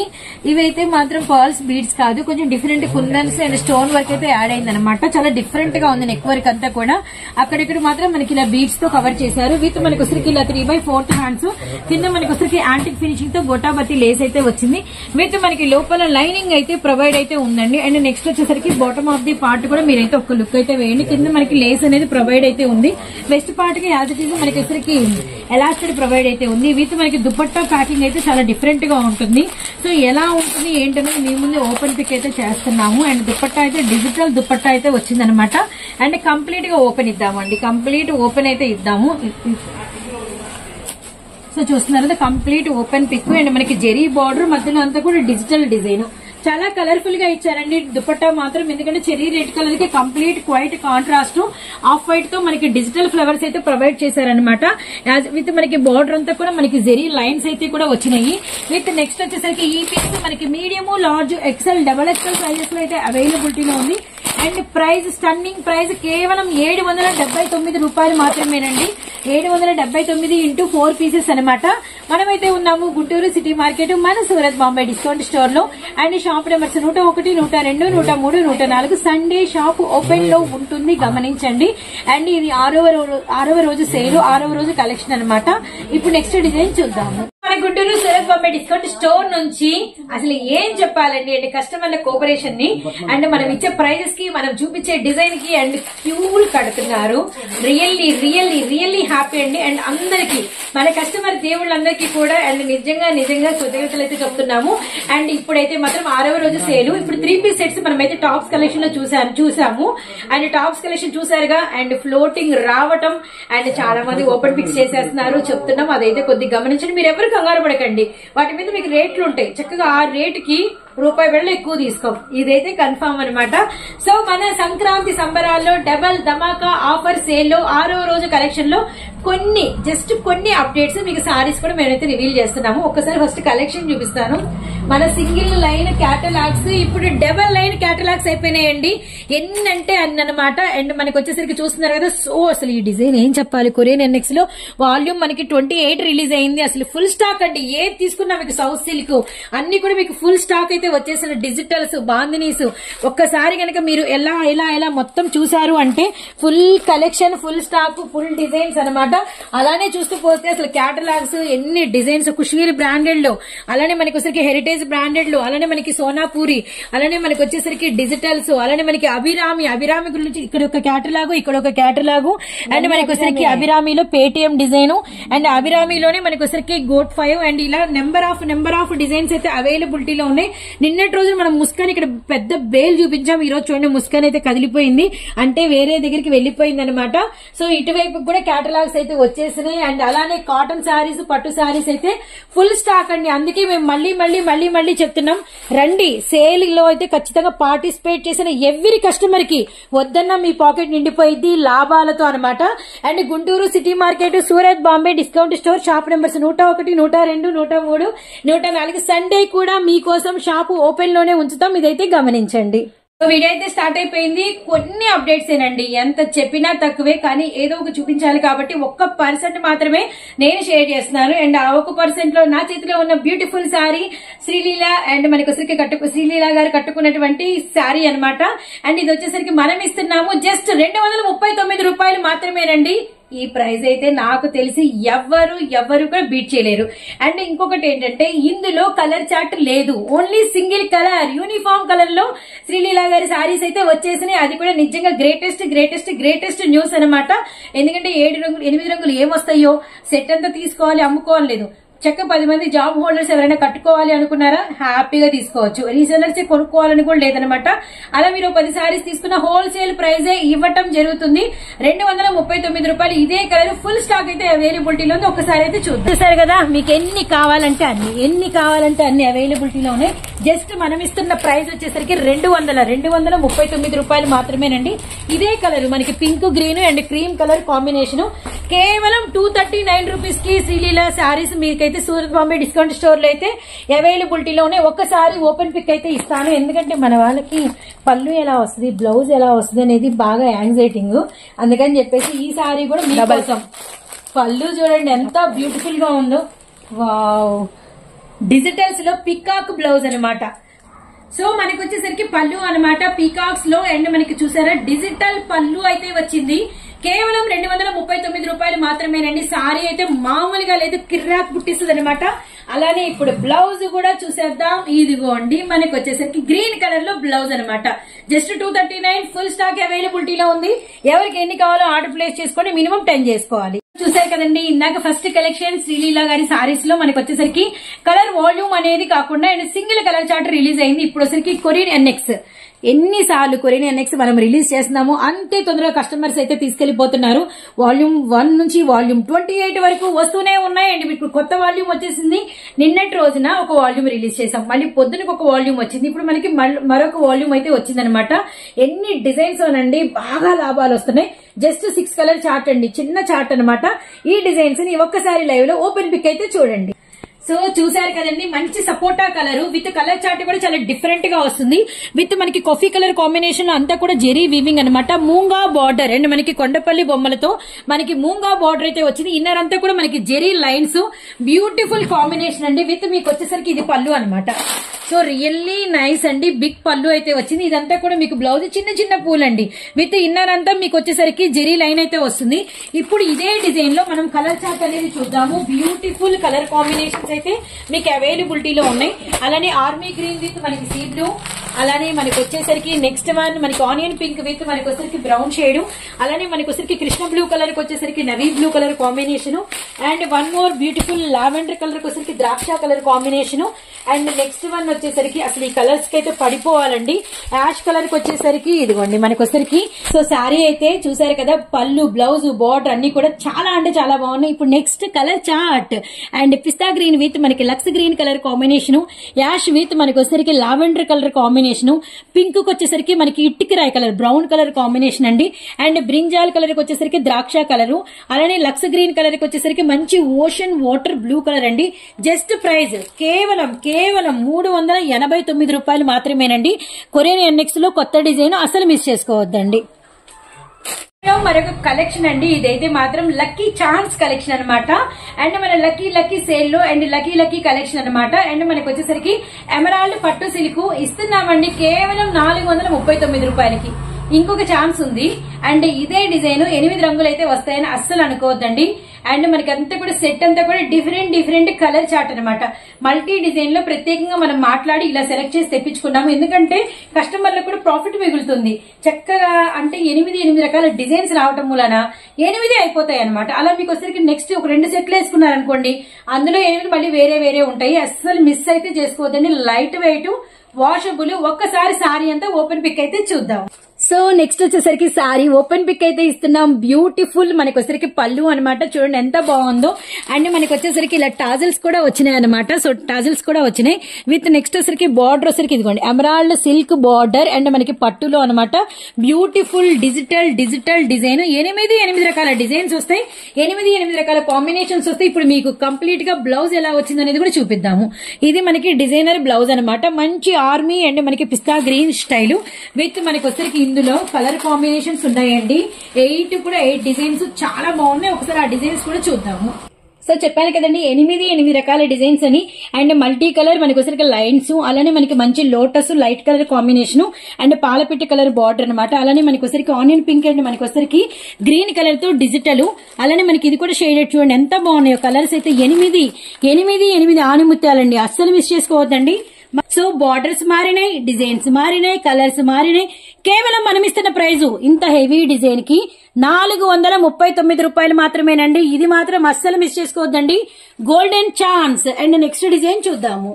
ఇవైతే మాత్రం పర్ల్స్ బీడ్స్ కాదు, కొంచెం different kundans and stone work అయితే యాడ్ అయింది అనమాట. చాలా డిఫరెంట్ గా ఉంది నెక్ వర్క్ అంతా కూడా. అక్కడిక్కడ మాత్రం మనకి ఇలా బీడ్స్ తో కవర్ చేశారు. విత్ మనకి వచ్చరికి ఇలా 3/4 హ్యాండ్స్, కింద మనకి వచ్చరికి యాంటిక్ ఫినిషింగ్ తో గొట్టాబత్తి లేస్ అయితే వచ్చింది. విత్ మనకి లోపల లైనింగ్ అయితే ప్రొవైడ్ అయితే ఉందండి. అండ్ నెక్స్ట్ వచ్చేసరికి బాటమ్ ఆఫ్ ది పార్ట్ కూడా మీరైతే ఒక లుక్ అయితే వేయండి. కింద మనకి లేస్ అనేది ప్రొవైడ్ అయితే ఉంది. వెస్ట్ పార్ట్ కి యాజ్ ఇట్ ఈజ్ మనకి వచ్చరికి ఎలాస్టిక్ ప్రొవైడ్ అయితే ఉంది. విత్ మనకి దుపట్టా ప్యాకింగ్ అయితే చాలా డిఫరెంట్ గా ఉంటుంది. సో ఎలా ఉంటుంది ఏంటనేది మీ ముందు ఓపెన్ పిక్ అయితే చేస్తున్నాము. అండ్ దుపట్టా అయితే డిజిటల్ దుపట్టా అయితే వచ్చిందనమాట. అండ్ కంప్లీట్ గా ఓపెన్ ఇద్దామండి. కంప్లీట్ ఓపెన్ అయితే ఇద్దాము. సో చూస్తున్నారు కదా కంప్లీట్ ఓపెన్ పిక్. అండ్ మనకి జెరీ బార్డర్ మధ్యలో అంతా కూడా డిజిటల్ డిజైన్. చాలా కలర్ఫుల్ గా ఇచ్చారండి దుపట్టా మాత్రం. ఎందుకంటే చెరీ రెడ్ కలర్ కి complete quiet contrast off white తో మనకి డిజిటల్ ఫ్లవర్స్ అయితే ప్రొవైడ్ చేశారనమాట. విత్ మనకి బార్డర్ అంతా కూడా మనకి జెరీ లైన్స్ అయితే కూడా వచ్చినాయి. విత్ నెక్స్ట్ వచ్చేసరికి ఈ పీస్ మనకి medium, large, XL, double XL sizes లో అయితే అవైలబిలిటీలో ఉంది. అండ్ ప్రైస్ స్టన్నింగ్ ప్రైస్ కేవలం 779 రూపాయలు మాత్రమేనండి. 779 ఇంటూ 4 పీసెస్ అనమాట. మనమైతే ఉన్నాము గుంటూరు సిటీ మార్కెట్ మన సూరత్ బాంబే డిస్కౌంట్ స్టోర్ లో. And shop numbers 101, 102, 103, 104. Sunday shop open లో ఉంటుంది, గమనించండి. అండ్ ఇది 6వ రోజు సేల్, 6వ రోజు కలెక్షన్ అనమాట. ఇప్పుడు నెక్స్ట్ డిజైన్ చూద్దాము. మన గుంటూరు సూరత్ బాంబే డిస్కౌంట్ స్టోర్ నుంచి అసలు ఏం చెప్పాలండి అంటే కస్టమర్ల కోఆపరేషన్ ని అండ్ మనం ఇచ్చే ప్రైజెస్ కి, మనం చూపించే డిజైన్ కి అండ్ క్యూలు కడుతున్నారు. రియల్లీ హ్యాపీ అండి. అండ్ అందరికి మన కస్టమర్ దేవుళ్ళందరికీ కూడా అండ్ నిజంగా కృతజ్ఞతలు అయితే చెప్తున్నాము. అండ్ ఇప్పుడైతే మాత్రం 6వ రోజు సేలు. ఇప్పుడు 3 పీస్ సెట్స్ మనమైతే టాప్స్ కలెక్షన్ లో చూసాము. అండ్ టాప్స్ కలెక్షన్ చూసారుగా. అండ్ ఫ్లోటింగ్ రావటం అండ్ చాలా మంది ఓపెన్ పిక్స్ చేసేస్తున్నారు చెప్తున్నాం. అదైతే కొద్దిగా గమనించండి. మీరు ఎవరు కంగారు పడకండి, వాటి మీద మీకు రేట్లు ఉంటాయి. చక్కగా ఆ రేటుకి రూపాయి వెళ్ళ ఎక్కువ తీసుకోం, ఇదైతే కన్ఫర్మ్ అనమాట. సో మన సంక్రాంతి సంబరాల్లో డబల్ ధమాకా ఆఫర్ సేల్ లో 6వ రోజు కలెక్షన్ లో కొన్ని అప్డేట్స్ మీకు సారీస్ కూడా మేమైతే రివీల్ చేస్తున్నాము. ఒక్కసారి ఫస్ట్ కలెక్షన్ చూపిస్తాను. మన సింగిల్ లైన్ క్యాటలాగ్స్ ఇప్పుడు డబల్ లైన్ క్యాటలాగ్స్ అయిపోయినాయండి. ఎన్నంటే అన్నమాట. అండ్ మనకి వచ్చేసరికి చూస్తున్నారు కదా. సో అసలు ఈ డిజైన్ ఏం చెప్పాలి, కొరియన్ ఎన్ఎక్స్ లో వాల్యూమ్ మనకి 28 రిలీజ్ అయింది. అసలు ఫుల్ స్టాక్ అండి. ఏది తీసుకున్నా మీకు సౌత్ సిల్క్ అన్ని కూడా మీకు ఫుల్ స్టాక్ అయితే వచ్చేసిన డిజిటల్స్, బాందినీస్. ఒక్కసారి కనుక మీరు ఎలా మొత్తం చూసారు అంటే full collection, full stock, full designs అనమాట. అలానే చూస్తూ పోతే అసలు క్యాటలాగ్స్ ఎన్ని డిజైన్స్, కుష్వీరి బ్రాండెడ్ లో, అలానే మనకి వచ్చేసరికి హెరిటేజ్ బ్రాండెడ్ లో, అలానే మనకి సోనాపూరి, అలానే మనకి వచ్చేసరికి డిజిటల్స్, అలానే మనకి అభిరామి గురించి ఇక్కడ ఒక క్యాటలాగు, ఇక్కడ ఒక క్యాటలాగు. అండ్ మనకి వచ్చేసరికి అభిరామిలో పేటిఎం డిజైన్ అండ్ అభిరామిలోనే మనకి వచ్చేసరికి గోట్ 5 అండ్ ఇలా నెంబర్ ఆఫ్ డిజైన్స్ అయితే అవైలబిలిటీలో ఉన్నాయి. నిన్నటి రోజు మనం ముస్కాన్ ఇక్కడ పెద్ద బేల్ చూపించాం. ఈ రోజు చూడండి ముస్కాన్ అయితే కదిలిపోయింది, అంటే వేరే దగ్గరికి వెళ్లిపోయింది అనమాట. సో ఇటువైపు కూడా క్యాటలాగ్స్ అయితే వచ్చేసినాయి. అండ్ అలానే కాటన్ శారీస్, పట్టు శారీస్ అయితే ఫుల్ స్టాక్ అండి. అందుకే మేము మళ్ళీ చెప్తున్నాం, రండి. సేల్ లో అయితే ఖచ్చితంగా పార్టిసిపేట్ చేసిన ఎవ్రీ కస్టమర్ కి వద్దన్న మీ పాకెట్ నిండిపోయింది లాభాలతో అనమాట. And Guntur city market Surat Bombay discount store shop numbers 101, 102, 103, 104. Sunday కూడా మీకోసం షాపు ఓపెన్ లోనే ఉంచుతాం, ఇదైతే గమనించండి. వీడియో అయితే స్టార్ట్ అయిపోయింది. కొన్ని అప్డేట్స్ ఏనండి, ఎంత చెప్పినా తక్కువే, కానీ ఏదో ఒక చూపించాలి కాబట్టి 1% మాత్రమే నేను షేర్ చేస్తున్నాను. అండ్ ఆ 1% లో నా చేతిలో ఉన్న బ్యూటిఫుల్ శారీ శ్రీలీల అండ్ మనకి వచ్చేసరికి శ్రీలీల గారు కట్టుకున్నటువంటి శారీ అనమాట. అండ్ ఇది వచ్చేసరికి మనం ఇస్తున్నాము జస్ట్ 239 రూపాయలు మాత్రమేనండి. ఈ ప్రైస్ అయితే నాకు తెలిసి ఎవరు కూడా బీట్ చేయలేరు. అండ్ ఇంకొకటి ఏంటంటే ఇందులో కలర్ చార్ట్ లేదు, only single colour uniform colour లో శ్రీలీల గారి సారీస్ అయితే వచ్చేసినాయి. అది కూడా నిజంగా గ్రేటెస్ట్ న్యూస్ అనమాట. ఎందుకంటే 8 రంగులు ఏమొస్తాయో సెట్ అంతా తీసుకోవాలి, అమ్ముకోవాలి లేదు. చక్క 10 మంది జాబ్ హోల్డర్స్ ఎవరైనా కట్టుకోవాలి అనుకున్నారా హ్యాపీగా తీసుకోవచ్చు. రీసెలర్స్ కొనుక్కోవాలని కూడా లేదనమాట. అలా మీరు 10 సారీస్ తీసుకున్న హోల్సేల్ ప్రైజే ఇవ్వటం జరుగుతుంది. 239 రూపాయలు. ఇదే కలర్ ఫుల్ స్టాక్ అయితే అవైలబిలిటీలో ఉంది. ఒకసారి అయితే చూసారు కదా. మీకు ఎన్ని కావాలంటే అన్ని అవైలబిలిటీలో ఉన్నాయి. జస్ట్ మనం ఇస్తున్న ప్రైస్ వచ్చేసరికి 239 రూపాయలు మాత్రమేనండి. ఇదే కలర్ మనకి pink, green and cream colour combination కేవలం 239 రూపీస్ కి శ్రీలీల శారీస్ మీకైతే సూరత్ బాంబే డిస్కౌంట్ స్టోర్ లో అయితే అవైలబిలిటీలో ఉన్నాయి. ఒక్కసారి ఓపెన్ పిక్ అయితే ఇస్తాను, ఎందుకంటే మన వాళ్ళకి పళ్ళు ఎలా వస్తుంది, బ్లౌజ్ ఎలా వస్తుంది అనేది బాగా యాంగ్జైటింగ్. అందుకని చెప్పేసి ఈ శారీ కూడా మీకోసం. పళ్ళు చూడండి ఎంత బ్యూటిఫుల్ గా ఉందో. వావ్, డిజిటల్స్ లో పికాక్ బ్లౌజ్ అనమాట. సో మనకి వచ్చేసరికి పళ్ళు అనమాట పీకాక్స్ లో. అండ్ మనకి చూసారా డిజిటల్ పళ్ళు అయితే వచ్చింది. కేవలం 239 రూపాయలు మాత్రమేనండి. సారీ అయితే మామూలుగా లేదు, కిర్రాక్ పుట్టిస్తుంది అనమాట. అలానే ఇప్పుడు బ్లౌజ్ కూడా చూసేద్దాం. ఇదిగోండి మనకి వచ్చేసరికి గ్రీన్ కలర్ లో బ్లౌజ్ అనమాట. జస్ట్ 239 ఫుల్ స్టాక్ అవైలబిలిటీలో ఉంది. ఎవరికి ఎన్ని కావాలో ఆర్డర్ ప్లేస్ చేసుకోండి, మినిమం 10 చేసుకోవాలి. చూసారు కదండి, ఇందాక ఫస్ట్ కలెక్షన్ శ్రీలీల గారి సారీస్ లో మనకి వచ్చేసరికి కలర్ వాల్యూమ్ అనేది కాకుండా సింగిల్ కలర్ చార్ట్ రిలీజ్ అయింది. ఇప్పుడు వచ్చేసరికి కొరియన్ ఎన్ఎక్స్. ఎన్నిసార్లు కొరియన్ ఎన్ఎక్స్ మనం రిలీజ్ చేస్తున్నాము అంతే తొందరగా కస్టమర్స్ అయితే తీసుకెళ్లిపోతున్నారు. వాల్యూమ్ 1 నుంచి వాల్యూమ్ 28 వరకు వస్తూనే ఉన్నాయి. అండ్ మీకు కొత్త వాల్యూమ్ వచ్చేసింది. నిన్నటి రోజున ఒక వాల్యూమ్ రిలీజ్ చేసాం, మళ్ళీ పొద్దునకు ఒక వాల్యూమ్ వచ్చింది. ఇప్పుడు మనకి మరొక వాల్యూమ్ అయితే వచ్చిందనమాట. ఎన్ని డిజైన్స్ అనండి, బాగా లాభాలు వస్తున్నాయి. జస్ట్ 6 కలర్ చార్ట్ అండి, చిన్న చార్ట్ అనమాట. ఈ డిజైన్స్ ని ఒక్కసారి లైవ్ లో ఓపెన్ పిక్ అయితే చూడండి. సో చూసారు కదండి, మంచి సపోటా కలర్ విత్ కలర్ చార్ట్ కూడా చాలా డిఫరెంట్ గా వస్తుంది. విత్ మనకి కాఫీ కలర్ కాంబినేషన్ లో అంతా కూడా జెరీ వీవింగ్ అనమాట. మూంగా బార్డర్ అండ్ మనకి కొండపల్లి బొమ్మలతో మనకి మూంగా బార్డర్ అయితే వచ్చింది. ఇన్నర్ అంతా కూడా మనకి జెరీ లైన్స్, బ్యూటిఫుల్ కాంబినేషన్ అండి. విత్ మీకు వచ్చేసరికి ఇది పళ్ళు అనమాట. సో రియల్లీ నైస్ అండి, బిగ్ పళ్ళు అయితే వచ్చింది. ఇదంతా కూడా మీకు బ్లౌజ్ చిన్న చిన్న పూలండి. విత్ ఇన్నర్ అంతా మీకు వచ్చేసరికి జెరీ లైన్ అయితే వస్తుంది. ఇప్పుడు ఇదే డిజైన్ లో మనం కలర్ చార్ట్ అనేది చూద్దాము. బ్యూటిఫుల్ కలర్ కాంబినేషన్స్ అయితే మీకు అవైలబిలిటీలో ఉన్నాయి. అలానే ఆర్మీ గ్రీన్ విత్ మనకి సీ బ్లూ, అలానే మనకి వచ్చేసరికి నెక్స్ట్ వన్ మనకి ఆనియన్ పింక్ విత్ మనకి వచ్చేసరికి బ్రౌన్ షేడ్, అలానే మనకి వచ్చేసరికి కృష్ణ బ్లూ కలర్ కి వచ్చేసరికి navy blue colour combination, and one more beautiful lavender colour కి వచ్చేసరికి ద్రాక్ష colour combination, and next one వచ్చేసరికి అసలు ఈ కలర్స్ కి అయితే పడిపోవాలండి. యాష్ కలర్ కి వచ్చేసరికి ఇదిగోండి మనకి వచ్చేసరికి. సో శారీ అయితే చూసారు కదా, పళ్ళు, బ్లౌజ్, బార్డర్ అన్ని కూడా చాలా అంటే చాలా బాగున్నాయి. ఇప్పుడు next colour chart and pista green with మనకి లక్స్ green colour combination, ash with మనకి వచ్చేసరికి లావెండర్ కలర్ కాంబినేషన్, పింక్ కి వచ్చేసరికి మనకి ఇట్టికి రాయ్ కలర్ బ్రౌన్ కలర్ కాంబినేషన్ అండి, అండ్ బ్రింజాల్ కలర్ కి వచ్చేసరికి ద్రాక్ష కలర్, అలానే లక్స్ గ్రీన్ కలర్ కి వచ్చేసరికి మంచి ఓషన్ వాటర్ బ్లూ కలర్ అండి. జస్ట్ ప్రైస్ కేవలం 389 రూపాయలు మాత్రమేనండి. కొరియన్ ఎన్ఎక్స్ లో కొత్త డిజైన్ అసలు మిస్ చేసుకోవద్దండి. మరొక కలెక్షన్ అండి, ఇదైతే మాత్రం లక్కీ ఛాన్స్ కలెక్షన్ అనమాట. అండ్ మన లక్కీ సేల్ లో అండ్ లక్కీ కలెక్షన్ అనమాట. అండ్ మనకి వచ్చేసరికి ఎమరాల్డ్ పట్టు సిల్క్ ఇస్తున్నామండి కేవలం 439 రూపాయలకి. ఇంకొక ఛాన్స్ ఉంది. అండ్ ఇదే డిజైన్ 8 రంగులు అయితే వస్తాయని అస్సలు అనుకోవద్దండి. అండ్ మనకి అంతా కూడా సెట్ అంతా కూడా డిఫరెంట్ కలర్ చార్ట్ అనమాట. మల్టీ డిజైన్ లో ప్రత్యేకంగా మనం మాట్లాడి ఇలా సెలెక్ట్ చేసి తెప్పించుకున్నాము. ఎందుకంటే కస్టమర్లకు కూడా ప్రాఫిట్ మిగులుతుంది. చక్కగా అంటే 8 రకాల డిజైన్స్ రావటం మూలన 8 అయిపోతాయి అనమాట. అలా మీకు వచ్చరికి నెక్స్ట్ ఒక 2 సెట్లు వేసుకున్నారనుకోండి, అందులో 8 మళ్ళీ వేరే ఉంటాయి. అస్సలు మిస్ అయితే చేసుకోవద్దండి. Light weight, washable. ఒక్కసారి సారీ అంతా ఓపెన్ పిక్ అయితే చూద్దాం. సో నెక్స్ట్ వచ్చేసరికి సారీ ఓపెన్ పిక్ అయితే ఇస్తున్నాం. బ్యూటిఫుల్ మనకి వచ్చేసరికి పళ్ళు అనమాట. చూడండి ఎంత బాగుందో. అండ్ మనకి వచ్చేసరికి ఇలా టాజిల్స్ కూడా వచ్చినాయి అనమాట. సో టాజిల్స్ కూడా వచ్చినాయి విత్ నెక్స్ట్ వచ్చేసరికి బార్డర్ వచ్చేసరికి ఇదిగోండి ఎమరాల్డ్ సిల్క్ బార్డర్ అండ్ మనకి పట్టులో అనమాట. Beautiful digital design. 8 రకాల డిజైన్స్ వస్తాయి. 8 రకాల కాంబినేషన్స్ వస్తాయి. ఇప్పుడు మీకు కంప్లీట్ గా బ్లౌజ్ ఎలా వచ్చింది అనేది కూడా చూపిద్దాము. ఇది మనకి డిజైనర్ బ్లౌజ్ అనమాట. మంచి ఆర్మీ అండ్ మనకి పిస్తా గ్రీన్ స్టైల్ విత్ మనకి వచ్చేసరికి ఇందులో కలర్ కాంబినేషన్స్ ఉన్నాయండి. 8 డిజైన్స్ చాలా బాగున్నాయి. ఒకసారి ఆ డిజైన్స్ కూడా చూద్దాము. సో చెప్పాను కదండి 8 రకాల డిజైన్స్ అని. అండ్ మల్టీ కలర్ మనకి వచ్చరికి లైన్స్, అలానే మనకి మంచి lotus light colour combination and పాలపిట్టి కలర్ బార్డర్ అనమాట. అలానే మనకి వచ్చరికి ఆనియన్ పింక్ అండ్ మనకి వచ్చరికి గ్రీన్ కలర్ తో డిజిటల్, అలానే మనకి ఇది కూడా షేడెడ్. చూడండి ఎంత బాగున్నాయో కలర్స్ అయితే. 8 ఆనిముత్యాలండి, అస్సలు మిస్ చేసుకోవద్దండి. సో బార్డర్స్ మారినాయి, డిజైన్స్ మారినాయి, కలర్స్ మారినాయి. కేవలం మనం ఇస్తున్న ప్రైజ్ ఇంత హెవీ డిజైన్ కి 439 రూపాయలు మాత్రమేనండి. ఇది మాత్రం అస్సలు మిస్ చేసుకోవద్దండి. Golden chance. And next design చూద్దాము.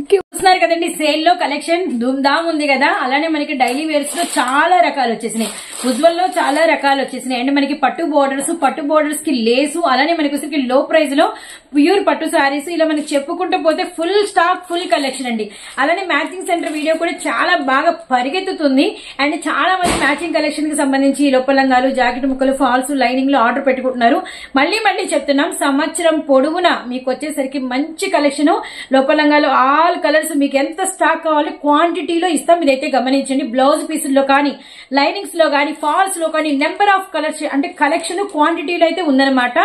చూస్తున్నారు కదండి సేల్ లో కలెక్షన్ ధూమ్ధామ్ ఉంది కదా. అలానే మనకి డైలీ వేర్స్ లో చాలా రకాలు వచ్చేసినాయి. ఉజ్వల్ లో చాలా రకాలు వచ్చేసినాయి. అండ్ మనకి పట్టు బోర్డర్స్ కి లేసు, అలానే మనకి వచ్చేసరికి లో ప్రైస్ లో ప్యూర్ పట్టు సారీస్. ఇలా మనకి చెప్పుకుంటూ పోతే ఫుల్ స్టాక్, ఫుల్ కలెక్షన్ అండి. అలానే మ్యాచింగ్ సెంటర్ వీడియో కూడా చాలా బాగా పరిగెత్తుతుంది. అండ్ చాలా మంది మ్యాచింగ్ కలెక్షన్ కి సంబంధించి లోపలంగాలు, జాకెట్ ముక్కలు, ఫాల్స్, లైనింగ్ లో ఆర్డర్ పెట్టుకుంటున్నారు. మళ్ళీ చెప్తున్నాం, సంవత్సరం పొడవునా మీకు వచ్చేసరికి మంచి కలెక్షన్. లోపలంగాలు ఆల్ కలర్స్ మీకు ఎంత స్టాక్ కావాలి క్వాంటిటీలో ఇస్తాం. ఇదైతే గమనించండి. బ్లౌజ్ పీసుల్లో కానీ, లైనింగ్స్ లో కానీ, ఫాల్స్ లో కానీ నెంబర్ ఆఫ్ కలర్స్ అంటే కలెక్షన్ క్వాంటిటీలో అయితే ఉందన్నమాట.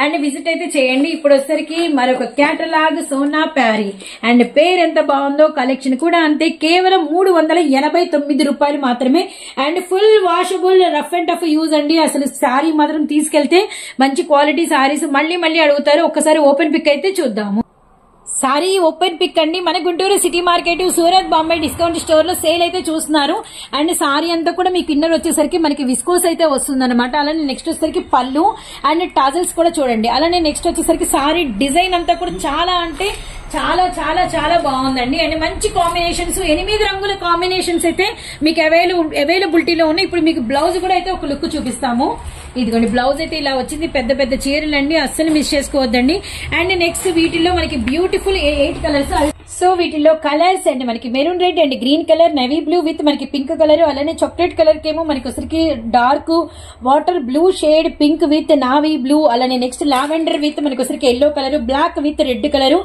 అండ్ విజిట్ అయితే చేయండి. ఇప్పుడు వచ్చేసరికి మరొక క్యాటలాగ్ సోనా ప్యారీ. అండ్ పేరు ఎంత బాగుందో, కలెక్షన్ కూడా అంతే. కేవలం 389 రూపాయలు మాత్రమే. And full washable, rough and tough use అండి. అసలు శారీ మాత్రం తీసుకెళ్తే మంచి క్వాలిటీ శారీస్ మళ్ళీ అడుగుతారు. ఒక్కసారి ఓపెన్ పిక్ అయితే చూద్దాము. సారీ ఓపెన్ పిక్ అండి. మన Guntur city market, Surat, Bombay discount store లో సేల్ అయితే చూస్తున్నారు. అండ్ సారీ అంతా కూడా మీకు ఇన్నర్ వచ్చేసరికి మనకి విస్కోస్ అయితే వస్తుందన్నమాట. అలానే నెక్స్ట్ వచ్చేసరికి పళ్ళు అండ్ టాజల్స్ కూడా చూడండి. అలానే నెక్స్ట్ వచ్చేసరికి సారీ డిజైన్ అంతా కూడా చాలా అంటే చాలా బాగుందండి. అండ్ మంచి కాంబినేషన్స్, 8 రంగుల కాంబినేషన్స్ అయితే మీకు అవైలబిలిటీలో ఉన్నాయి. ఇప్పుడు మీకు బ్లౌజ్ కూడా అయితే ఒక లుక్ చూపిస్తాము. ఇదిగోండి బ్లౌజ్ అయితే ఇలా వచ్చింది. పెద్ద చీరలు అండి, అస్సలు మిస్ చేసుకోవద్దండి. అండ్ నెక్స్ట్ వీటిల్లో మనకి బ్యూటిఫుల్ 8 కలర్స్ సో వీటిలో కలర్స్ అండ్ మనకి maroon red and green colour, navy blue with మనకి పింక్ కలర్, అలానే చాక్లెట్ కలర్ కేమో మనకి వచ్చరికి dark water blue shade, pink with navy blue, అలానే నెక్స్ట్ లావెండర్ విత్ మనకి వచ్చరికి yellow colour, black with red colour,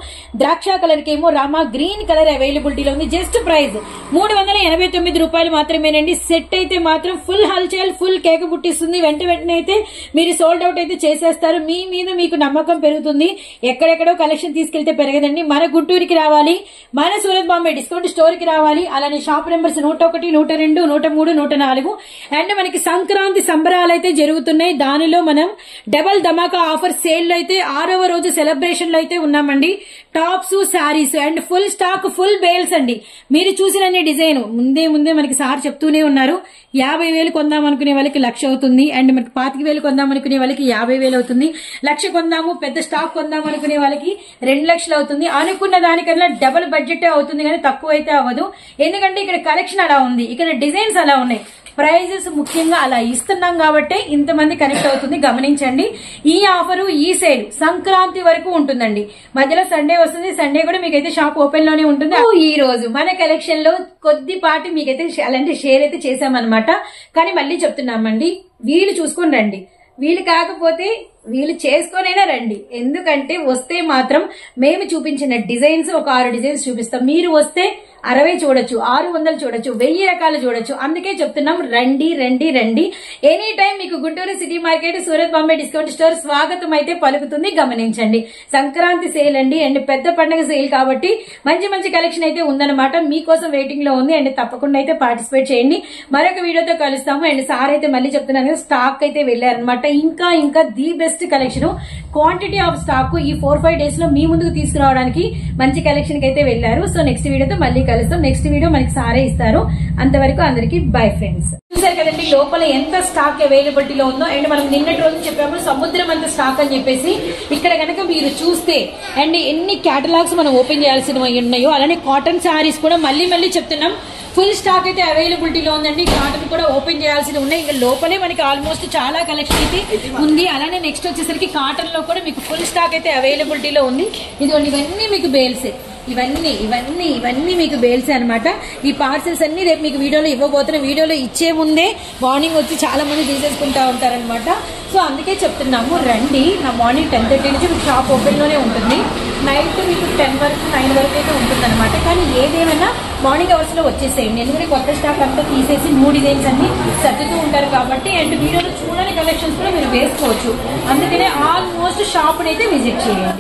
ద్రాక్ష కలర్ కేమో రామా గ్రీన్ కలర్ అవైలబిలిటీలో ఉంది. జస్ట్ ప్రైస్ 389 రూపాయలు మాత్రమేనండి. సెట్ అయితే మాత్రం ఫుల్ హల్చల్, ఫుల్ కేక్ పుట్టిస్తుంది. వెంటనే అయితే మీరు సోల్డ్ అవుట్ అయితే చేసేస్తారు. మీ మీద మీకు నమ్మకం పెరుగుతుంది. ఎక్కడెక్కడో కలెక్షన్ తీసుకెళ్తే పెరగదండి. మన గుంటూరుకి రావాలి, మన సూరత్ బాంబే డిస్కౌంట్ స్టోర్ కి రావాలి. అలానే షాప్ నెంబర్స్ 101, 102, 103, 104. అండ్ మనకి సంక్రాంతి సంబరాలు అయితే జరుగుతున్నాయి. దానిలో మనం డబల్ ధమాకా ఆఫర్ సేల్ లో అయితే 6వ రోజు సెలబ్రేషన్ లో అయితే ఉన్నామండి. Tops, saris and full stock, full bales అండి. మీరు చూసిన డిజైన్ ముందే మనకి సార్ చెప్తూనే ఉన్నారు. 50,000 కొందాం అనుకునే వాళ్ళకి 1,00,000 అవుతుంది. అండ్ మనకి 25,000 కొందాం అనుకునే వాళ్ళకి 50,000 అవుతుంది. 1,00,000 కొందాము, పెద్ద స్టాక్ కొందాం అనుకునే వాళ్ళకి 2,00,000 అవుతుంది. అనుకున్న దానికన్నా డబుల్ బడ్జెట్ అవుతుంది, కానీ తక్కువ అయితే అవ్వదు. ఎందుకంటే ఇక్కడ కలెక్షన్ అలా ఉంది, ఇక్కడ డిజైన్స్ అలా ఉన్నాయి, ప్రైజెస్ ముఖ్యంగా అలా ఇస్తున్నాం కాబట్టి ఇంతమంది కనెక్ట్ అవుతుంది. గమనించండి, ఈ ఆఫరు, ఈ సేల్ సంక్రాంతి వరకు ఉంటుందండి. మధ్యలో సండే వస్తుంది, సండే కూడా మీకైతే షాప్ ఓపెన్ లోనే ఉంటుంది. ఈ రోజు మన కలెక్షన్ లో కొద్దిపాటి మీకైతే అలాంటి షేర్ అయితే చేసామన్నమాట. కానీ మళ్ళీ చెప్తున్నామండి, వీళ్ళు చూసుకొని రండి. వీళ్ళు కాకపోతే వీళ్ళు చేసుకొనైనా రండి. ఎందుకంటే వస్తే మాత్రం మేము చూపించిన డిజైన్స్ ఒక 6 డిజైన్స్ చూపిస్తాం. మీరు వస్తే 60 చూడొచ్చు, 600 చూడొచ్చు, 1000 రకాలు చూడొచ్చు. అందుకే చెప్తున్నాం, రండి రండి రండి. ఎనీ టైం మీకు Guntur city market, Surat Bombay discount store స్వాగతం అయితే పలుకుతుంది. గమనించండి, సంక్రాంతి సేల్ అండి అండ్ పెద్ద పండుగ సేల్ కాబట్టి మంచి మంచి కలెక్షన్ అయితే ఉందన్నమాట. మీకోసం వెయిటింగ్ లో ఉంది అండ్ తప్పకుండా అయితే పార్టిసిపేట్ చేయండి. మరొక వీడియోతో కలుస్తాము. అండ్ సార్ అయితే మళ్ళీ చెప్తున్నాను, స్టాక్ అయితే వెళ్లారనమాట. ఇంకా the best collection, quantity of stock ఈ 4-5 డేస్ లో మీ ముందుకు తీసుకురావడానికి మంచి కలెక్షన్ కి అయితే వెళ్లారు. సో నెక్స్ట్ వీడియోతో మళ్ళీ కలుస్తాం. నెక్స్ట్ వీడియో మనకి సారే ఇస్తారు. అంతవరకు అందరికి బై ఫ్రెండ్స్. చూసారు కదండి లోపల ఎంత స్టాక్ అవైలబిలిటీలో ఉందో. అండ్ మనం నిన్నటి రోజు చెప్పాము సముద్రం అంత స్టాక్ అని చెప్పేసి. ఇక్కడ కనుక మీరు చూస్తే అండ్ ఎన్ని కేటలాగ్స్ మనం ఓపెన్ చేయాల్సినవి ఉన్నాయో, అలానే కాటన్ శారీస్ కూడా మళ్ళీ చెప్తున్నాం, ఫుల్ స్టాక్ అయితే అవైలబిలిటీలో ఉందండి. కాటన్ కూడా ఓపెన్ చేయాల్సి ఉన్నాయి. ఇంకా లోపలే మనకి ఆల్మోస్ట్ చాలా కలెక్షన్ అయితే ఉంది. అలానే నెక్స్ట్ వచ్చేసరికి కాటన్ లో కూడా మీకు ఫుల్ స్టాక్ అయితే అవైలబిలిటీలో ఉంది. ఇదిగోండి, ఇవన్నీ మీకు బేల్సే, ఇవన్నీ మీకు బేల్సే అనమాట. ఈ పార్సెల్స్ అన్ని రేపు మీకు వీడియోలో ఇవ్వబోతున్న. వీడియోలో ఇచ్చే ముందే మార్నింగ్ వచ్చి చాలా మంది తీసేసుకుంటా ఉంటారనమాట. సో అందుకే చెప్తున్నాము, రండి. నా మార్నింగ్ 10:30 నుంచి మీకు షాప్ ఓపెన్ లోనే ఉంటుంది. నైట్ మీకు 10 వరకు 9 వరకు అయితే ఉంటుంది అనమాట. కానీ ఏదేమైనా మార్నింగ్ అవర్స్ లో వచ్చేసేయండి. ఎందుకంటే కొత్త స్టాక్ అంతా తీసేసి న్యూ డిజైన్స్ అన్ని సర్దుతూ ఉంటారు కాబట్టి. అండ్ వీడియోలో చూడని కలెక్షన్స్ కూడా మీరు వేసుకోవచ్చు. అందుకనే ఆల్మోస్ట్ షాప్ అయితే విజిట్ చేయండి.